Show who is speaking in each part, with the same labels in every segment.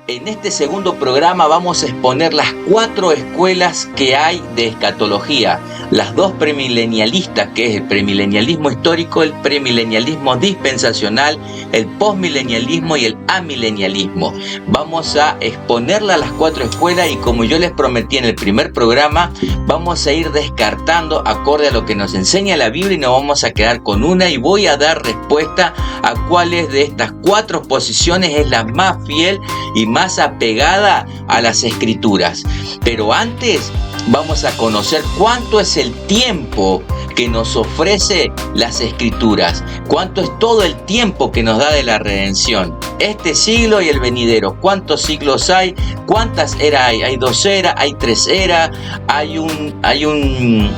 Speaker 1: En este segundo programa vamos a exponer las 4 escuelas que hay de escatología. Las 2 premilenialistas, que es el premilenialismo histórico, el premilenialismo dispensacional, el postmilenialismo y el amilenialismo. Vamos a exponerlas a las 4 escuelas y, como yo les prometí en el primer programa, vamos a ir descartando acorde a lo que nos enseña la Biblia y nos vamos a quedar con una, y voy a dar respuesta a cuáles de estas 4 posiciones es la más fiel y más apegada a las Escrituras. Pero antes vamos a conocer cuánto es el tiempo que nos ofrece las Escrituras, cuánto es todo el tiempo que nos da de la redención, este siglo y el venidero. ¿Cuántos siglos hay? ¿Cuántas eras hay? ¿Hay 2 eras? ¿Hay 3 eras? ¿Hay un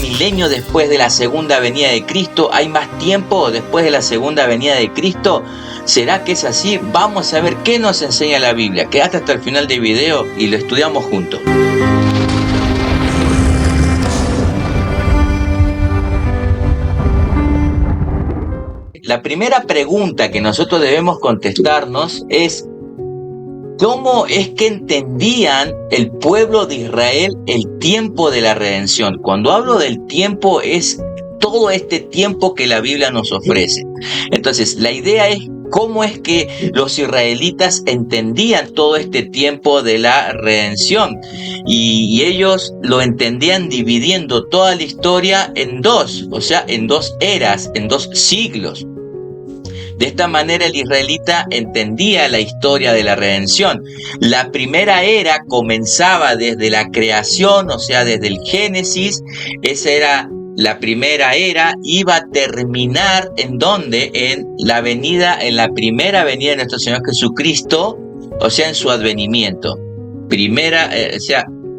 Speaker 1: milenio después de la segunda venida de Cristo? ¿Hay más tiempo después de la segunda venida de Cristo? ¿Será que es así? Vamos a ver qué nos enseña la Biblia. Quédate hasta el final del video y lo estudiamos juntos. La primera pregunta que nosotros debemos contestarnos es: ¿cómo es que entendían el pueblo de Israel el tiempo de la redención? Cuando hablo del tiempo, es todo este tiempo que la Biblia nos ofrece. Entonces, la idea es cómo es que los israelitas entendían todo este tiempo de la redención. Y ellos lo entendían dividiendo toda la historia en 2, o sea, en 2 eras, en 2 siglos. De esta manera el israelita entendía la historia de la redención. La primera era comenzaba desde la creación, o sea, desde el Génesis. Esa era la primera era. Iba a terminar ¿en dónde? En la primera venida de nuestro Señor Jesucristo, o sea, en su advenimiento.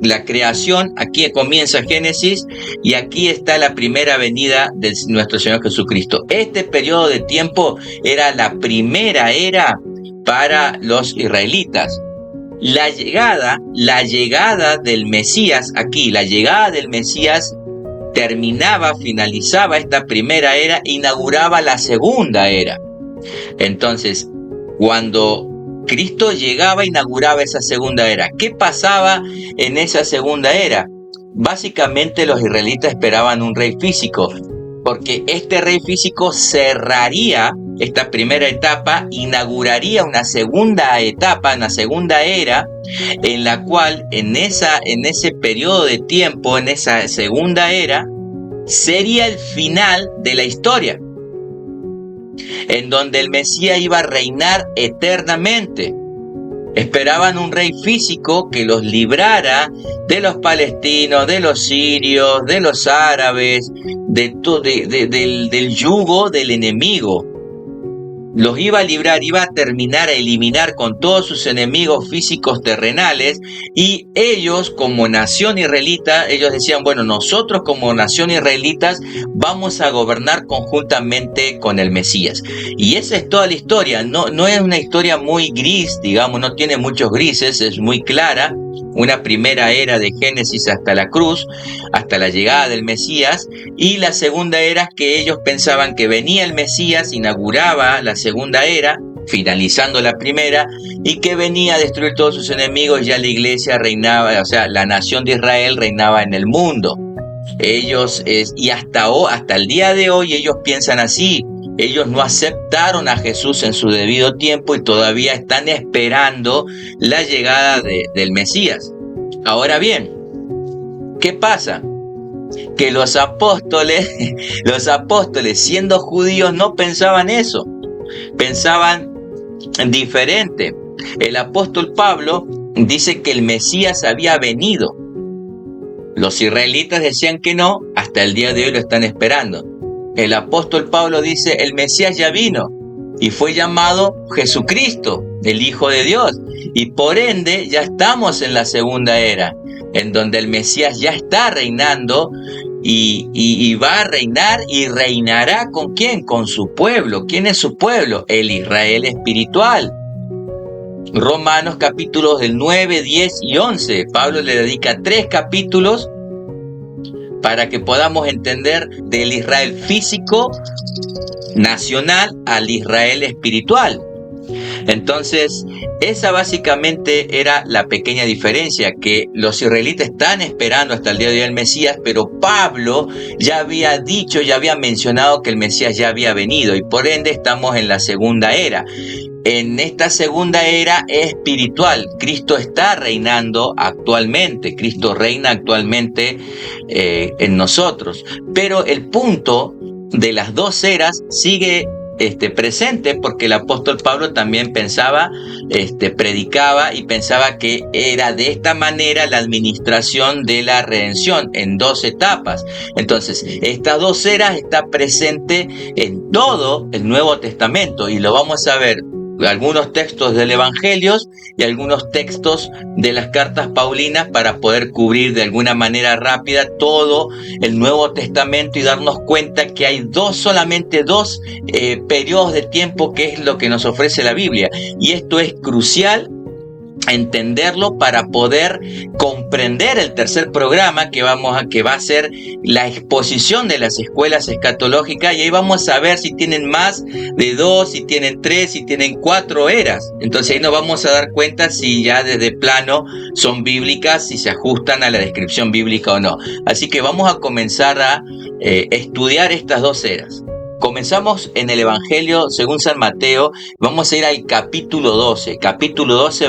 Speaker 1: La creación, aquí comienza Génesis y aquí está la primera venida de nuestro Señor Jesucristo. Este periodo de tiempo era la primera era para los israelitas. La llegada del Mesías, aquí, la llegada del Mesías finalizaba esta primera era, inauguraba la segunda era. Entonces, cuando Cristo llegaba, inauguraba esa segunda era. ¿Qué pasaba en esa segunda era? Básicamente los israelitas esperaban un rey físico, porque este rey físico cerraría esta primera etapa, inauguraría una segunda etapa, una segunda era, en la cual en ese periodo de tiempo, en esa segunda era, sería el final de la historia, en donde el Mesías iba a reinar eternamente. Esperaban un rey físico que los librara de los palestinos, de los sirios, de los árabes, del yugo del enemigo. Los iba a librar, iba a terminar, a eliminar con todos sus enemigos físicos terrenales, y ellos como nación israelita, ellos decían, bueno, nosotros como nación israelitas vamos a gobernar conjuntamente con el Mesías. Y esa es toda la historia. No es una historia muy gris, digamos, no tiene muchos grises, es muy clara. Una primera era de Génesis hasta la cruz, hasta la llegada del Mesías, y la segunda era es que ellos pensaban que venía el Mesías, inauguraba la segunda era, finalizando la primera, y que venía a destruir todos sus enemigos, y ya la iglesia reinaba, o sea, la nación de Israel reinaba en el mundo. Y hasta el día de hoy ellos piensan así. Ellos no aceptaron a Jesús en su debido tiempo y todavía están esperando la llegada del Mesías. Ahora bien, ¿qué pasa? Que los apóstoles siendo judíos no pensaban eso, pensaban diferente. El apóstol Pablo dice que el Mesías había venido. Los israelitas decían que no, hasta el día de hoy lo están esperando. El apóstol Pablo dice, el Mesías ya vino y fue llamado Jesucristo, el Hijo de Dios. Y por ende ya estamos en la segunda era, en donde el Mesías ya está reinando y va a reinar y reinará ¿con quién? Con su pueblo. ¿Quién es su pueblo? El Israel espiritual. Romanos capítulos del 9, 10 y 11. Pablo le dedica 3 capítulos para que podamos entender del Israel físico, nacional, al Israel espiritual. Entonces, esa básicamente era la pequeña diferencia, que los israelitas están esperando hasta el día de hoy al Mesías, pero Pablo ya había dicho, ya había mencionado que el Mesías ya había venido, y por ende estamos en la segunda era. En esta segunda era espiritual, Cristo está reinando actualmente, Cristo reina actualmente en nosotros, pero el punto de las dos eras sigue presente, porque el apóstol Pablo también pensaba, predicaba y pensaba que era de esta manera la administración de la redención en dos etapas. Entonces, estas dos eras está presente en todo el Nuevo Testamento, y lo vamos a ver algunos textos del Evangelio y algunos textos de las cartas paulinas para poder cubrir de alguna manera rápida todo el Nuevo Testamento y darnos cuenta que hay solamente dos periodos de tiempo, que es lo que nos ofrece la Biblia, y esto es crucial entenderlo para poder comprender el tercer programa que va a ser la exposición de las escuelas escatológicas, y ahí vamos a ver si tienen más de 2, si tienen 3, si tienen 4 eras. Entonces ahí nos vamos a dar cuenta si ya desde plano son bíblicas, si se ajustan a la descripción bíblica o no. Así que vamos a comenzar a estudiar estas dos eras. Comenzamos en el Evangelio según San Mateo. Vamos a ir al capítulo 12,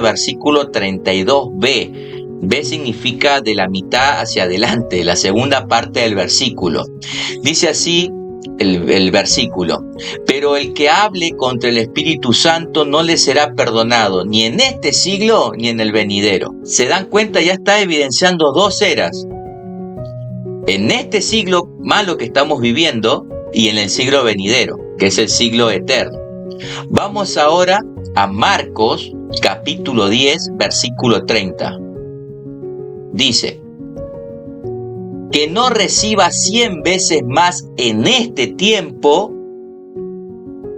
Speaker 1: versículo 32b. B significa de la mitad hacia adelante, la segunda parte del versículo. Dice así el versículo: pero el que hable contra el Espíritu Santo no le será perdonado, ni en este siglo ni en el venidero. ¿Se dan cuenta? Ya está evidenciando dos eras. En este siglo malo que estamos viviendo, y en el siglo venidero, que es el siglo eterno. Vamos ahora a Marcos, capítulo 10, versículo 30. Dice: que no reciba 100 veces más en este tiempo,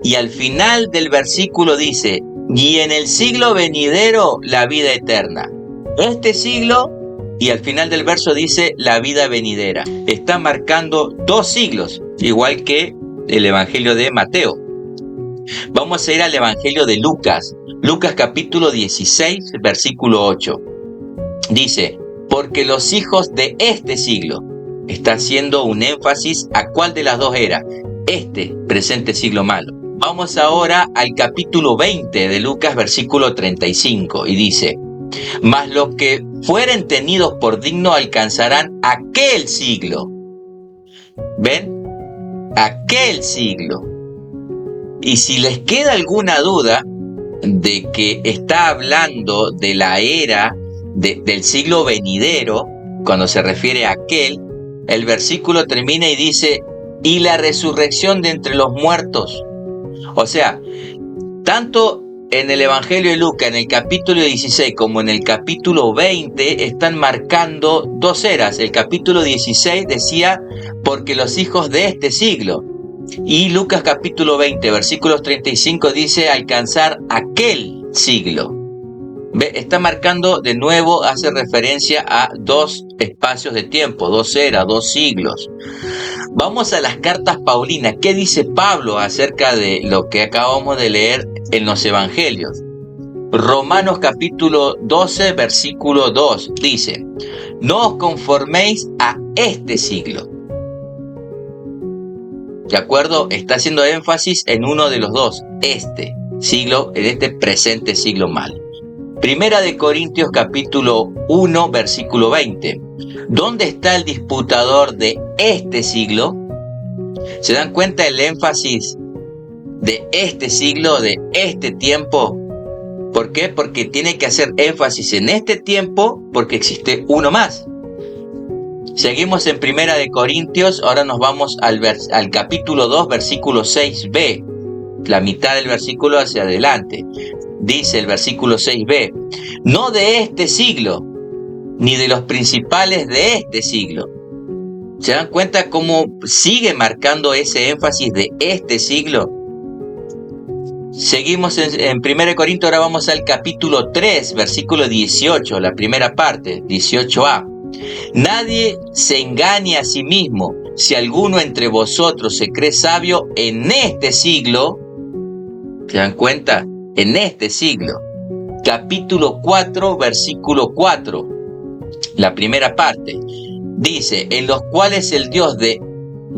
Speaker 1: y al final del versículo dice: y en el siglo venidero la vida eterna. Este siglo, y al final del verso dice la vida venidera. Está marcando dos siglos, igual que el Evangelio de Mateo. Vamos a ir al Evangelio de Lucas. Lucas capítulo 16, versículo 8. Dice: porque los hijos de este siglo. Está haciendo un énfasis a cuál de las dos era. Este presente siglo malo. Vamos ahora al capítulo 20 de Lucas, versículo 35. Y dice: mas los que fueren tenidos por dignos alcanzarán aquel siglo. ¿Ven? Aquel siglo. Y si les queda alguna duda de que está hablando de la era del siglo venidero, cuando se refiere a aquel, el versículo termina y dice: y la resurrección de entre los muertos. O sea, tanto en el Evangelio de Lucas, en el capítulo 16, como en el capítulo 20, están marcando dos eras. El capítulo 16 decía: porque los hijos de este siglo. Y Lucas capítulo 20, versículos 35 dice: alcanzar aquel siglo. ¿Ve? Está marcando de nuevo, hace referencia a dos espacios de tiempo, dos eras, dos siglos. Vamos a las cartas paulinas. ¿Qué dice Pablo acerca de lo que acabamos de leer en los evangelios? Romanos capítulo 12, versículo 2 dice: no os conforméis a este siglo. ¿De acuerdo? Está haciendo énfasis en uno de los dos, este siglo, en este presente siglo malo. Primera de Corintios capítulo 1, versículo 20. ¿Dónde está el disputador de este siglo? ¿Se dan cuenta el énfasis de este siglo, de este tiempo? ¿Por qué? Porque tiene que hacer énfasis en este tiempo, porque existe uno más. Seguimos en Primera de Corintios, ahora nos vamos al capítulo 2, versículo 6b, la mitad del versículo hacia adelante. Dice el versículo 6b: no de este siglo, ni de los principales de este siglo. ¿Se dan cuenta cómo sigue marcando ese énfasis de este siglo? Seguimos en 1 Corintios, ahora vamos al capítulo 3, versículo 18, la primera parte, 18a. Nadie se engañe a sí mismo. Si alguno entre vosotros se cree sabio en este siglo, ¿se dan cuenta? en este siglo. Capítulo 4, versículo 4, la primera parte, dice, en los cuales el Dios de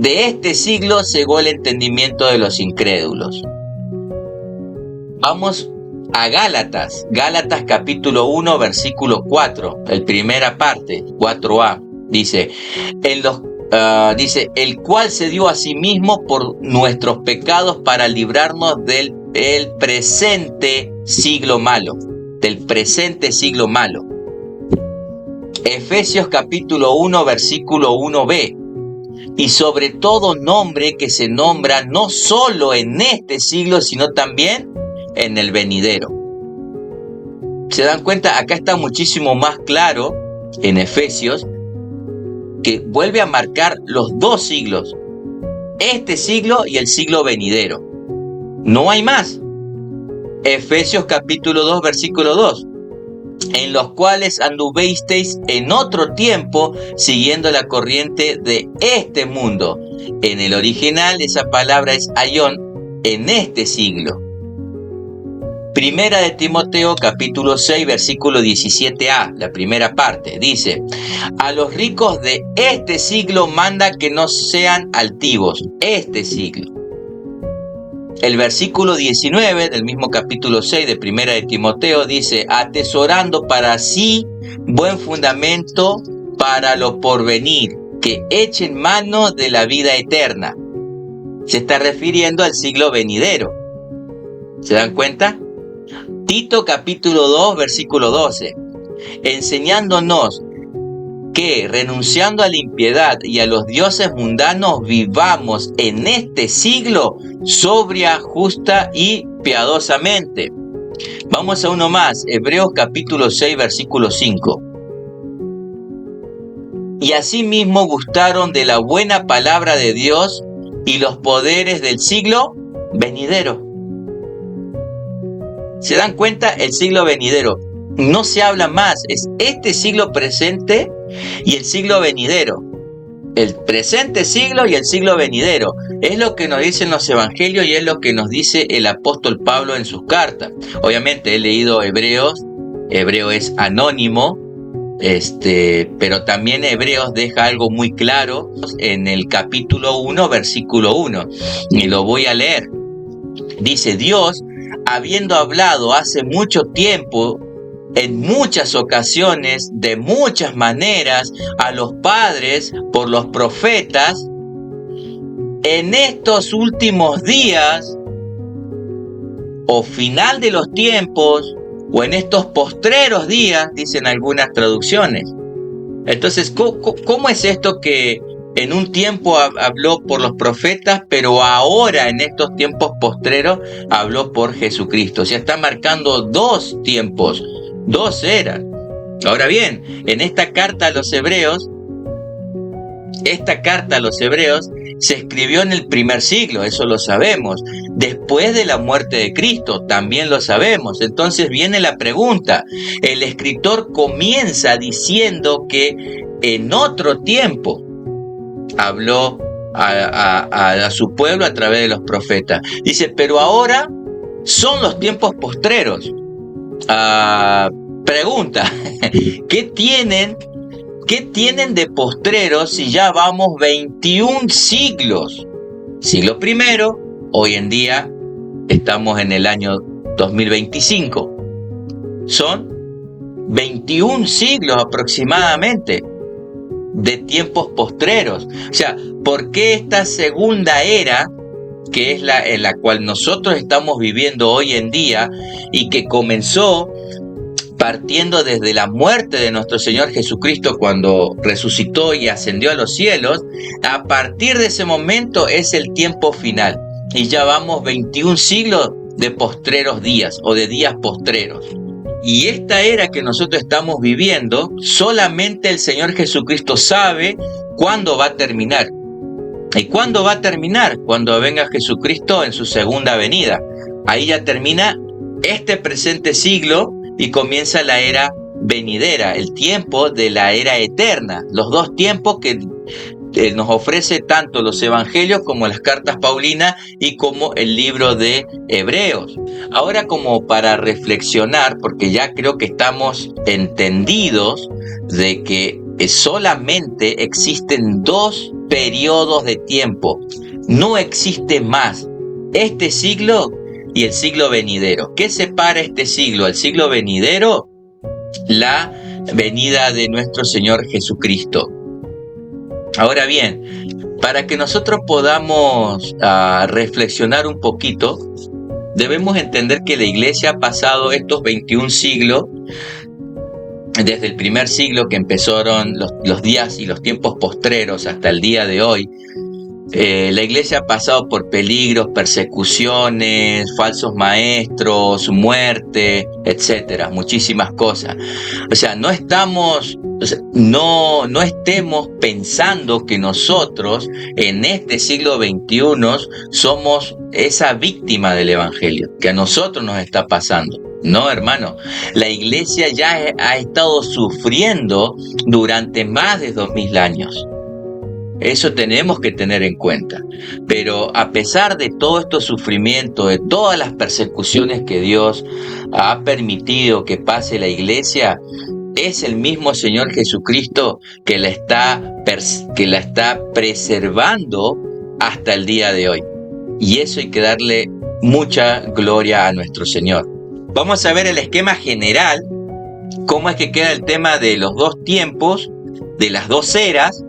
Speaker 1: este siglo cegó el entendimiento de los incrédulos. Vamos a Gálatas capítulo 1, versículo 4, la primera parte, 4a, dice, dice, el cual se dio a sí mismo por nuestros pecados para librarnos del presente siglo malo, Efesios capítulo 1, versículo 1b, y sobre todo nombre que se nombra no solo en este siglo, sino también en el venidero. ¿Se dan cuenta? Acá está muchísimo más claro en Efesios, que vuelve a marcar los dos siglos, este siglo y el siglo venidero. No hay más. Efesios capítulo 2, versículo 2. En los cuales anduvisteis en otro tiempo, siguiendo la corriente de este mundo. En el original esa palabra es aion, en este siglo. Primera de Timoteo capítulo 6, versículo 17a, la primera parte, dice, a los ricos de este siglo manda que no sean altivos, este siglo. El versículo 19 del mismo capítulo 6 de Primera de Timoteo dice, atesorando para sí buen fundamento para lo porvenir, que echen mano de la vida eterna. Se está refiriendo al siglo venidero. ¿Se dan cuenta? Tito capítulo 2, versículo 12, enseñándonos que renunciando a la impiedad y a los dioses mundanos vivamos en este siglo sobria, justa y piadosamente. Vamos a uno más, Hebreos capítulo 6, versículo 5. Y asimismo gustaron de la buena palabra de Dios y los poderes del siglo venidero. ¿Se dan cuenta? El siglo venidero. No se habla más, es este siglo presente y el siglo venidero. El presente siglo y el siglo venidero. Es lo que nos dicen los evangelios y es lo que nos dice el apóstol Pablo en sus cartas. Obviamente he leído Hebreos, Hebreo es anónimo, pero también Hebreos deja algo muy claro en el capítulo 1, versículo 1. Y lo voy a leer. Dice, Dios, habiendo hablado hace mucho tiempo, en muchas ocasiones, de muchas maneras, a los padres por los profetas, en estos últimos días, o final de los tiempos, o en estos postreros días, dicen algunas traducciones. Entonces, ¿cómo es esto que en un tiempo habló por los profetas, pero ahora en estos tiempos postreros habló por Jesucristo? O sea, está marcando dos tiempos, dos eras. Ahora bien, en esta carta a los hebreos se escribió en el primer siglo, eso lo sabemos. Después de la muerte de Cristo, también lo sabemos. Entonces viene la pregunta. El escritor comienza diciendo que en otro tiempo habló a su pueblo a través de los profetas. Dice, pero ahora son los tiempos postreros. Pregunta, ¿qué tienen de postreros si ya vamos 21 siglos? Siglo primero, hoy en día estamos en el año 2025. Son 21 siglos aproximadamente de tiempos postreros. O sea, ¿por qué esta segunda era, que es en la cual nosotros estamos viviendo hoy en día y que comenzó partiendo desde la muerte de nuestro Señor Jesucristo cuando resucitó y ascendió a los cielos? A partir de ese momento es el tiempo final y ya vamos 21 siglos de postreros días o de días postreros. Y esta era que nosotros estamos viviendo, solamente el Señor Jesucristo sabe cuándo va a terminar. ¿Y cuándo va a terminar? Cuando venga Jesucristo en su segunda venida. Ahí ya termina este presente siglo y comienza la era venidera, el tiempo de la era eterna. Los dos tiempos que nos ofrece tanto los evangelios como las cartas paulinas y como el libro de Hebreos. Ahora, como para reflexionar, porque ya creo que estamos entendidos de que solamente existen dos periodos de tiempo, no existe más este siglo y el siglo venidero. ¿Qué separa este siglo al siglo venidero? La venida de nuestro Señor Jesucristo. Ahora bien, para que nosotros podamos reflexionar un poquito, debemos entender que la iglesia ha pasado estos 21 siglos, desde el primer siglo que empezaron los días y los tiempos postreros hasta el día de hoy. La iglesia ha pasado por peligros, persecuciones, falsos maestros, muerte, etcétera, muchísimas cosas. O sea, no estemos pensando que nosotros en este siglo XXI somos esa víctima del evangelio, que a nosotros nos está pasando. No, hermano, la iglesia ya ha estado sufriendo durante más de 2000 años. Eso tenemos que tener en cuenta. Pero a pesar de todo estos sufrimientos, de todas las persecuciones que Dios ha permitido que pase la iglesia, es el mismo Señor Jesucristo que la está preservando hasta el día de hoy. Y eso hay que darle mucha gloria a nuestro Señor. Vamos a ver el esquema general, cómo es que queda el tema de los dos tiempos, de las dos eras.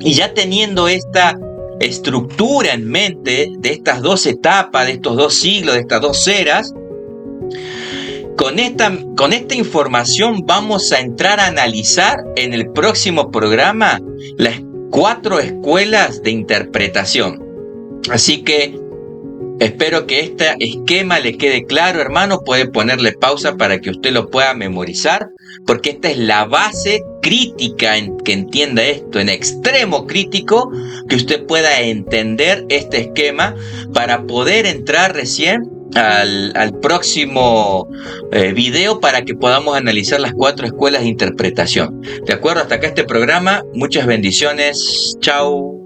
Speaker 1: Y ya teniendo esta estructura en mente de estas dos etapas, de estos dos siglos, de estas dos eras, con esta información vamos a entrar a analizar en el próximo programa las 4 escuelas de interpretación. Así que espero que este esquema le quede claro, hermano. Puede ponerle pausa para que usted lo pueda memorizar, porque esta es la base crítica en que entienda esto, en extremo crítico, que usted pueda entender este esquema para poder entrar recién al próximo video para que podamos analizar las 4 escuelas de interpretación. ¿De acuerdo? Hasta acá este programa. Muchas bendiciones. Chao.